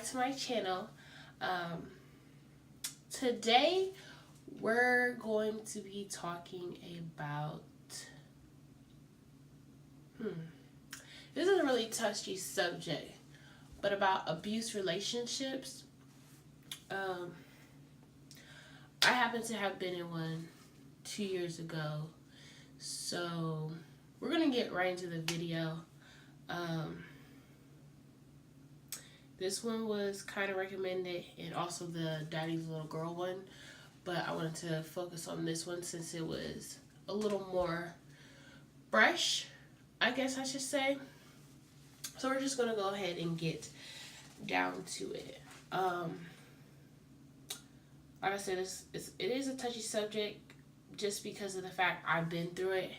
back to my channel. Today we're going to be talking about this is a really touchy subject, but about abuse relationships. I happen to have been in one 2 years ago, so we're gonna get right into the video. This one was kind of recommended, and also the Daddy's Little Girl one, but I wanted to focus on this one since it was a little more fresh, I guess I should say. So we're just gonna go ahead and get down to it. Like I said, it is a touchy subject just because of the fact I've been through it.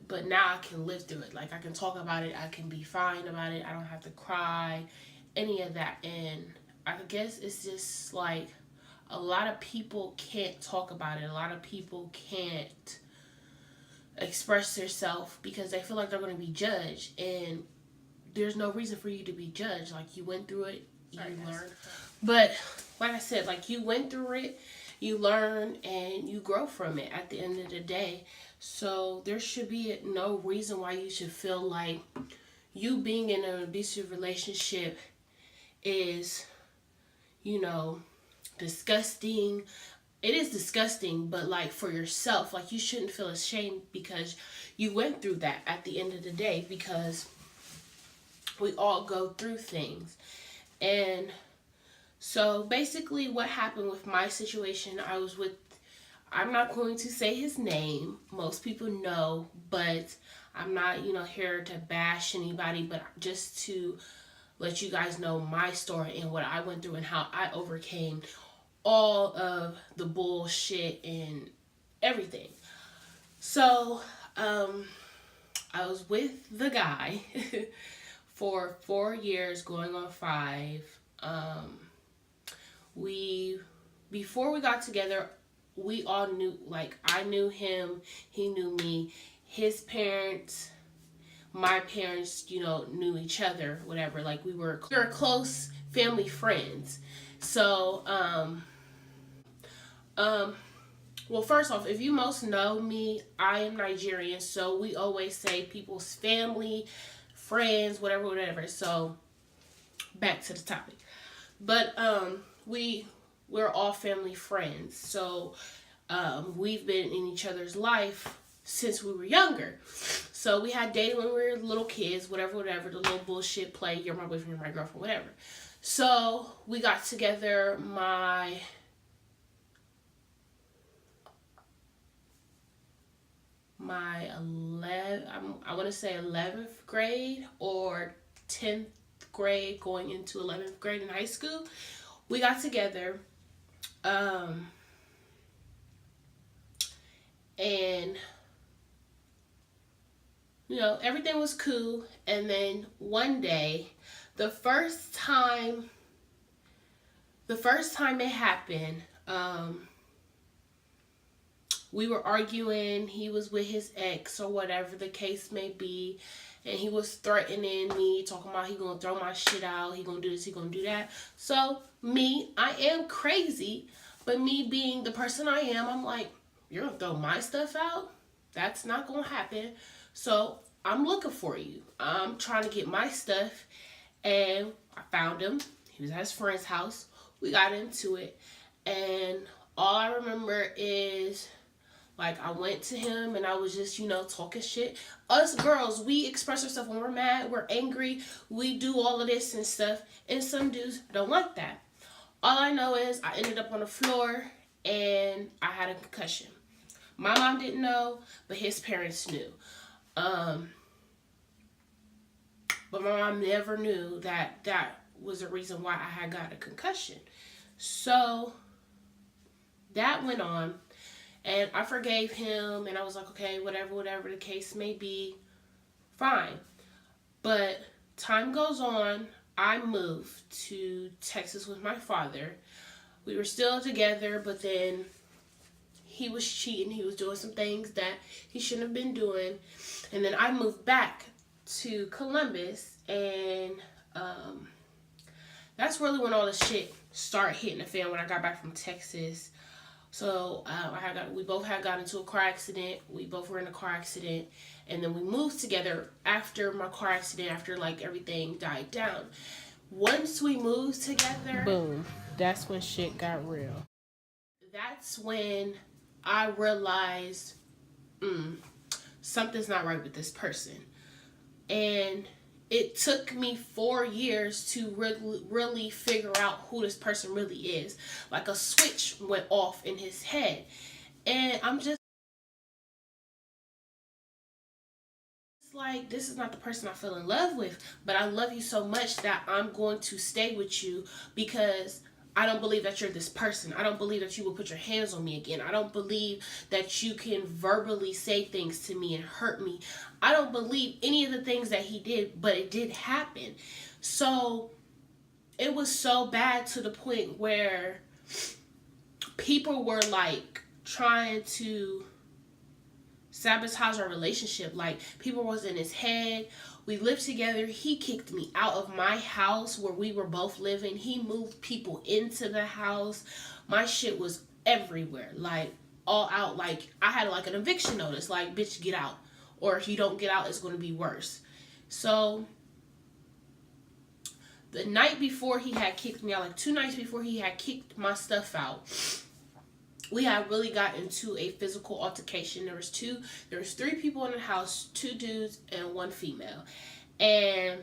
But now I can live through it. Like, I can talk about it. I can be fine about it. I don't have to cry, any of that. And I guess it's just like a lot of people can't talk about it. A lot of people can't express themselves because they feel like they're going to be judged. And there's no reason for you to be judged. Like, you went through it, you learned. But like I said, like, you went through it, you learn, and you grow from it at the end of the day. So there should be no reason why you should feel like you being in an abusive relationship is, disgusting. It is disgusting, but like for yourself, like you shouldn't feel ashamed because you went through that at the end of the day, because we all go through things. And so basically what happened with my situation, I'm not going to say his name. Most people know, but I'm not, here to bash anybody, but just to let you guys know my story and what I went through and how I overcame all of the bullshit and everything. So, I was with the guy for 4 years, going on 5. Before we got together, we all knew, like, I knew him, he knew me, his parents, my parents, knew each other, whatever. Like, we were close family friends. So, well, first off, if you most know me, I am Nigerian, so we always say people's family, friends, whatever. So, back to the topic. But, we're all family friends. So, we've been in each other's life since we were younger. So we had dated when we were little kids, whatever, the little bullshit play, you're my boyfriend, you're my girlfriend, whatever. So we got together I want to say 11th grade or 10th grade going into 11th grade in high school. We got together, and everything was cool. And then one day, the first time it happened, we were arguing. He was with his ex or whatever the case may be, and he was threatening me, talking about he gonna throw my shit out, he gonna do this, he gonna do that. So I am crazy, but me being the person I am, I'm like, you're gonna throw my stuff out? That's not gonna happen. So I'm looking for you. I'm trying to get my stuff. And I found him. He was at his friend's house. We got into it. And all I remember is, like, I went to him and I was just, talking shit. Us girls, we express ourselves when we're mad, we're angry, we do all of this and stuff. And some dudes don't like that. All I know is I ended up on the floor and I had a concussion. My mom didn't know, but his parents knew. But my mom never knew that was the reason why I had got a concussion. So that went on, and I forgave him, and I was like, okay, whatever the case may be, fine. But time goes on. I moved to Texas with my father. We were still together, but then he was cheating. He was doing some things that he shouldn't have been doing. And then I moved back to Columbus, and that's really when all the shit started hitting the fan when I got back from Texas. So we both had got into a car accident. We both were in a car accident, and then we moved together after my car accident. After like everything died down, once we moved together, boom, that's when shit got real. That's when I realized something's not right with this person, and it took me 4 years to really figure out who this person really is. Like a switch went off in his head. And I'm just like, this is not the person I fell in love with. But I love you so much that I'm going to stay with you because I don't believe that you're this person. I don't believe that you will put your hands on me again. I don't believe that you can verbally say things to me and hurt me. I don't believe any of the things that he did, but it did happen. So it was so bad to the point where people were like trying to sabotage our relationship. Like, people was in his head. We lived together. He kicked me out of my house where we were both living. He moved people into the house. My shit was everywhere. Like, all out. Like, I had like an eviction notice. Like, bitch, get out. Or if you don't get out, it's going to be worse. So the night before he had kicked me out, like 2 nights before he had kicked my stuff out, we had really got into a physical altercation. There was 3 people in the house, 2 dudes and 1 female. And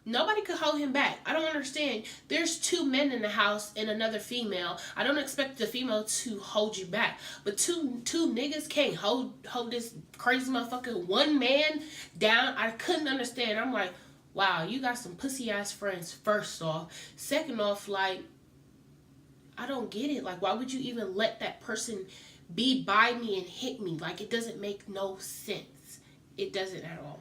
nobody could hold him back. I don't understand. There's 2 men in the house and another female. I don't expect the female to hold you back. But two niggas can't hold this crazy motherfucker 1 man down. I couldn't understand. I'm like, wow, you got some pussy ass friends, first off. Second off, like, I don't get it. Like, why would you even let that person be by me and hit me? Like, it doesn't make no sense. It doesn't at all.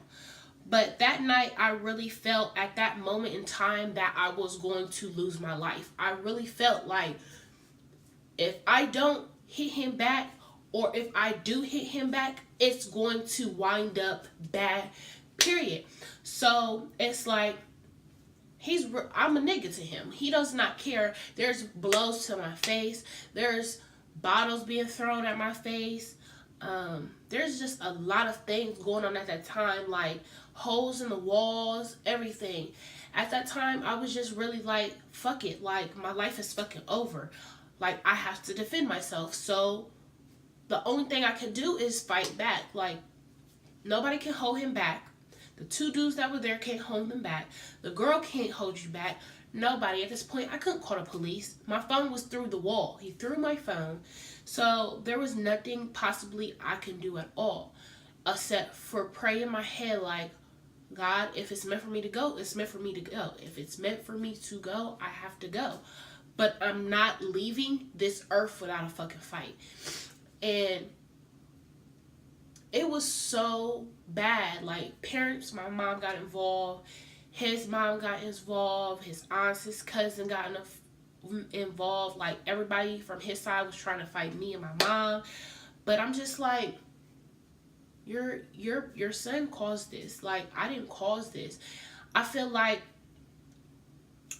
But that night, I really felt at that moment in time that I was going to lose my life. I really felt like if I don't hit him back, or if I do hit him back, it's going to wind up bad, period. So it's like, I'm a nigga to him. He does not care. There's blows to my face. There's bottles being thrown at my face. There's just a lot of things going on at that time, like holes in the walls, everything. At that time, I was just really like, fuck it. Like, my life is fucking over. Like, I have to defend myself. So the only thing I can do is fight back. Like, nobody can hold him back. The 2 dudes that were there can't hold him back. The girl can't hold you back. Nobody. At this point, I couldn't call the police. My phone was through the wall. He threw my phone. So there was nothing possibly I can do at all, except for pray in my head like, God, if it's meant for me to go, it's meant for me to go. If it's meant for me to go, I have to go. But I'm not leaving this earth without a fucking fight. And it was so bad. Like, parents, my mom got involved. His mom got involved. His aunts, his cousin got involved. Like, everybody from his side was trying to fight me and my mom. But I'm just like, your son caused this. Like, I didn't cause this. I feel like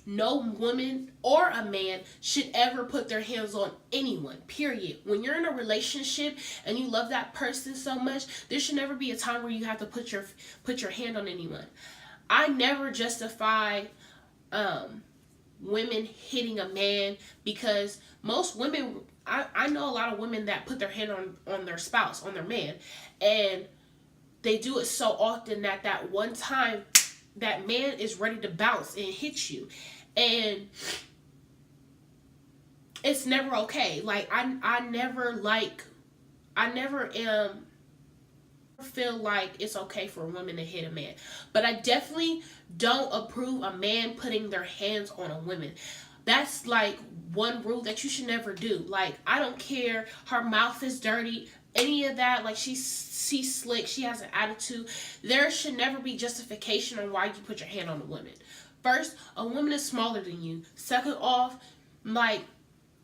no woman or a man should ever put their hands on anyone, period. When you're in a relationship and you love that person so much, there should never be a time where you have to put your hand on anyone. I never justify women hitting a man, because most women, I know a lot of women that put their hand on their spouse, on their man, and they do it so often that one time that man is ready to bounce and hit you. And it's never okay. Like, I never feel like it's okay for a woman to hit a man. But I definitely don't approve a man putting their hands on a woman. That's like one rule that you should never do. Like, I don't care, her mouth is dirty, any of that. Like, she's slick, she has an attitude. There should never be justification on why you put your hand on a woman. First, a woman is smaller than you. Second off, like,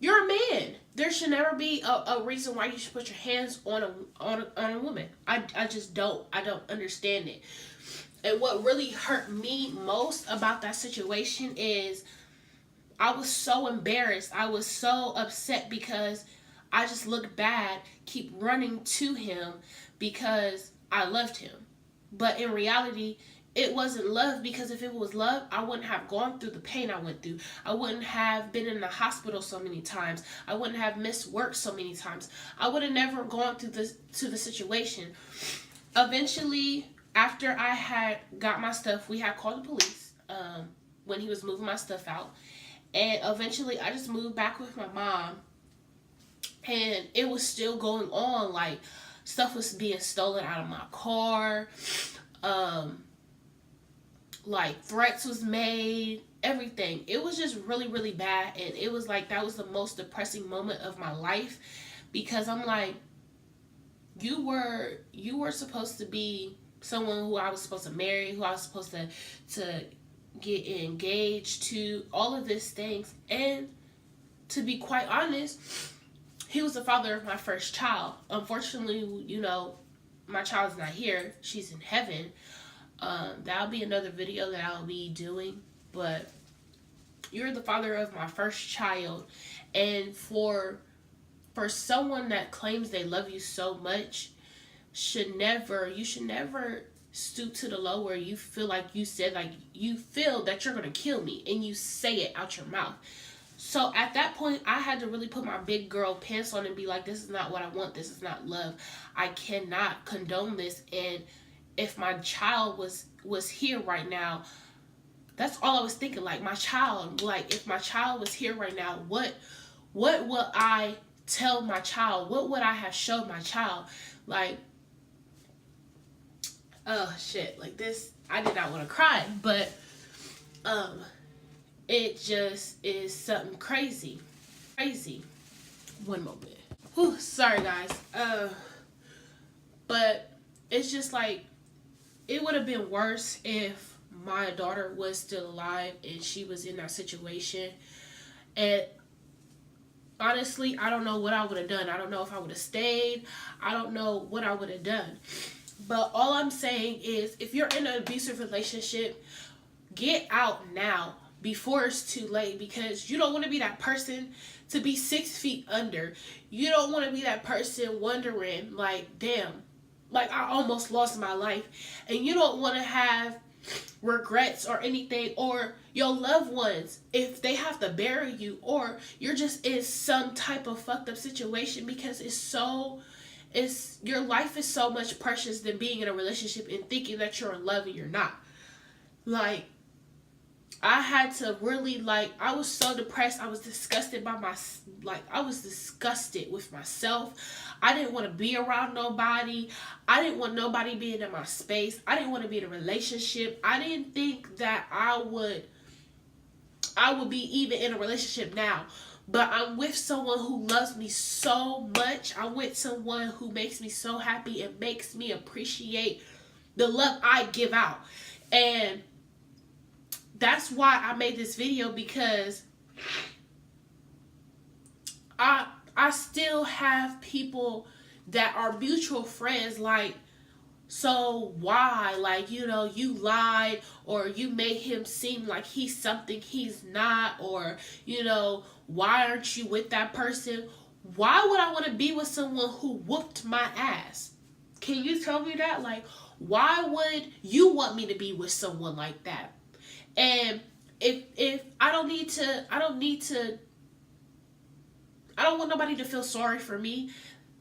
You're a man. There should never be a reason why you should put your hands on a woman. I just don't. I don't understand it. And what really hurt me most about that situation is I was so embarrassed. I was so upset because I just looked bad, keep running to him because I loved him. But in reality, it wasn't love, because if it was love, I wouldn't have gone through the pain I went through. I wouldn't have been in the hospital so many times. I wouldn't have missed work so many times. I would have never gone through the situation. Eventually, after I had got my stuff, we had called the police when he was moving my stuff out. And eventually, I just moved back with my mom. And it was still going on. Like, stuff was being stolen out of my car. Like, threats was made, everything. It was just really, really bad. And it was like, that was the most depressing moment of my life, because I'm like, you were supposed to be someone who I was supposed to marry, who I was supposed to get engaged to, all of these things. And to be quite honest, he was the father of my first child. Unfortunately, you know, my child's not here. She's in heaven. That'll be another video that I'll be doing. But you're the father of my first child. And for someone that claims they love you so much, you should never stoop to the low where you feel like you said, like, you feel that you're going to kill me and you say it out your mouth. So at that point, I had to really put my big girl pants on and be like, this is not what I want. This is not love. I cannot condone this. And if my child was here right now, that's all I was thinking. Like, my child, like, if my child was here right now, what would I tell my child? What would I have showed my child? Like, oh shit, like this, I did not want to cry, but it just is something crazy. One moment. Whew, sorry guys. But it's just like, it would have been worse if my daughter was still alive and she was in that situation. And honestly, I don't know what I would have done. I don't know if I would have stayed. I don't know what I would have done. But all I'm saying is, if you're in an abusive relationship, get out now before it's too late, because you don't want to be that person to be 6 feet under. You don't want to be that person wondering, like, damn, like, I almost lost my life. And you don't want to have regrets or anything, or your loved ones, if they have to bury you, or you're just in some type of fucked up situation, because your life is so much precious than being in a relationship and thinking that you're in love and you're not. Like, I had to really, like, I was so depressed. I was disgusted I was disgusted with myself. I didn't want to be around nobody. I didn't want nobody being in my space. I didn't want to be in a relationship. I didn't think that I would be even in a relationship now. But I'm with someone who loves me so much. I'm with someone who makes me so happy and makes me appreciate the love I give out. And that's why I made this video, because I still have people that are mutual friends. Like, so why? Like, you know, you lied, or you made him seem like he's something he's not, or, you know, why aren't you with that person? Why would I want to be with someone who whooped my ass? Can you tell me that? Like, why would you want me to be with someone like that? And if I don't want nobody to feel sorry for me.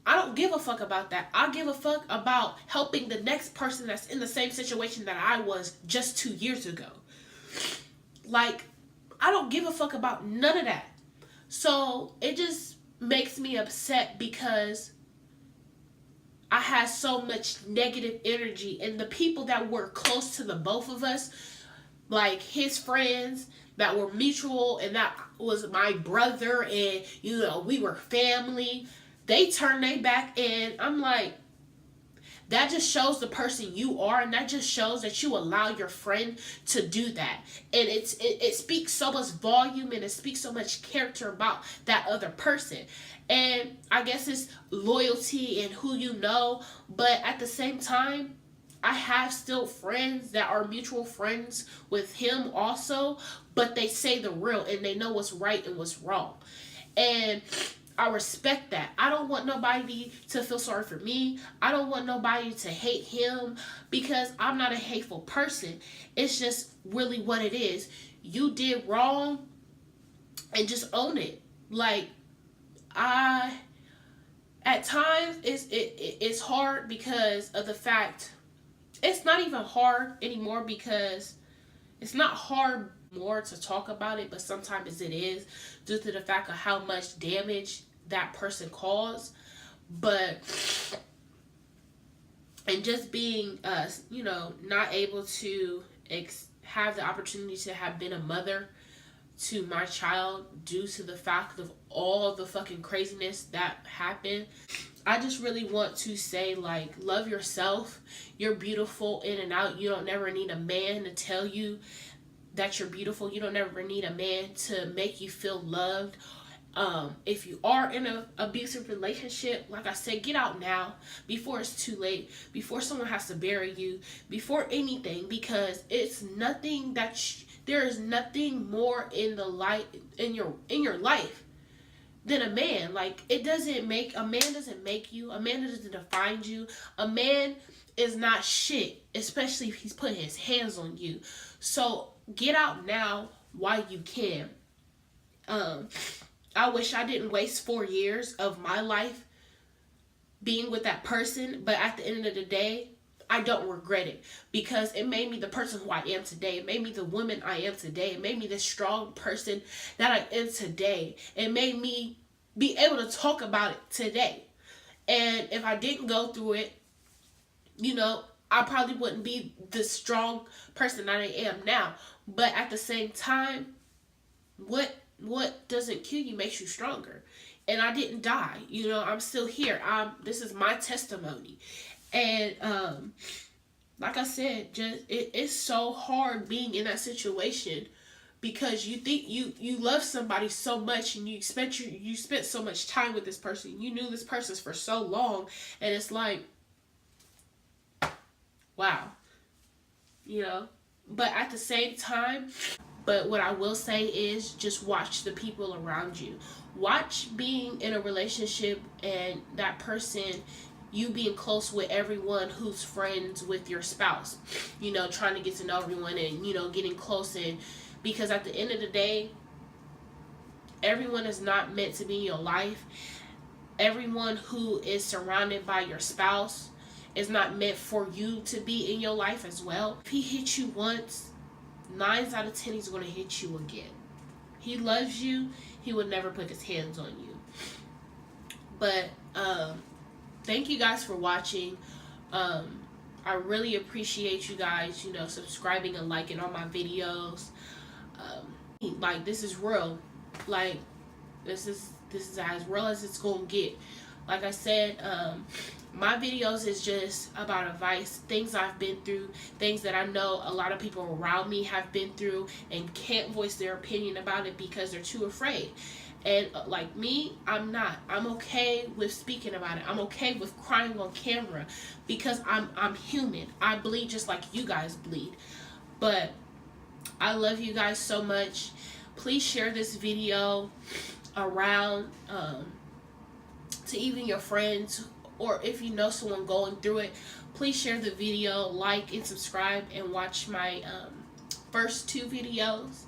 I don't give a fuck about that. I give a fuck about helping the next person that's in the same situation that I was just 2 years ago. Like, I don't give a fuck about none of that. So it just makes me upset, because I had so much negative energy, and the people that were close to the both of us, like his friends that were mutual, and that was my brother, and, you know, we were family, they turned their back. And I'm like, that just shows the person you are, and that just shows that you allow your friend to do that. And it speaks so much volume, and it speaks so much character about that other person. And I guess it's loyalty and who you know, but at the same time, I have still friends that are mutual friends with him also, but they say the real and they know what's right and what's wrong. And I respect that. I don't want nobody to feel sorry for me. I don't want nobody to hate him, because I'm not a hateful person. It's just really what it is. You did wrong, and just own it. Like, at times it's hard because of the fact, it's not even hard anymore, because it's not hard more to talk about it, but sometimes it is, due to the fact of how much damage that person caused. But, and just being not able to have the opportunity to have been a mother to my child due to the fact of all the fucking craziness that happened. I just really want to say, like, love yourself. You're beautiful in and out. You don't never need a man to tell you that you're beautiful. You don't ever need a man to make you feel loved. If you are in an abusive relationship, like I said, get out now before it's too late, before someone has to bury you, before anything, because it's nothing there is nothing more in the light in your life than a man. Like, a man doesn't make you, a man doesn't define you, a man is not shit, especially if he's putting his hands on you. So get out now while you can. I wish I didn't waste 4 years of my life being with that person, but at the end of the day, I don't regret it, because it made me the person who I am today. It made me the woman I am today. It made me the strong person that I am today. It made me be able to talk about it today. And if I didn't go through it, I probably wouldn't be the strong person that I am now. But at the same time, what doesn't kill you makes you stronger. And I didn't die. I'm still here. This is my testimony. And like I said, just it's so hard being in that situation, because you think you love somebody so much, and you spent so much time with this person. You knew this person for so long, and it's like, wow. But at the same time, but what I will say is, just watch the people around you. Watch being in a relationship and that person, you being close with everyone who's friends with your spouse, trying to get to know everyone, and getting close. And because at the end of the day, everyone is not meant to be in your life. Everyone who is surrounded by your spouse is not meant for you to be in your life as well. If he hit you once, 9 out of 10 he's going to hit you again. He loves you. He would never put his hands on you. But thank you guys for watching. I really appreciate you guys, subscribing and liking all my videos. Like, this is real. Like, this is as real as it's gonna get. Like I said, my videos is just about advice, things I've been through, things that I know a lot of people around me have been through and can't voice their opinion about it because they're too afraid. And like me, I'm not. I'm okay with speaking about it. I'm okay with crying on camera, because I'm human. I bleed just like you guys bleed. But I love you guys so much. Please share this video around to even your friends, or if you know someone going through it, please share the video, like and subscribe, and watch my first 2 videos.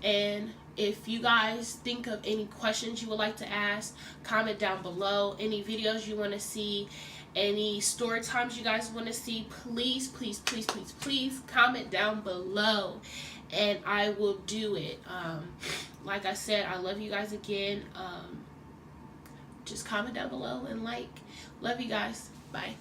And if you guys think of any questions you would like to ask, comment down below. Any videos you want to see, any story times you guys want to see, please, please, please, please, please comment down below, and I will do it. Like I said, I love you guys again. Just comment down below and like. Love you guys. Bye.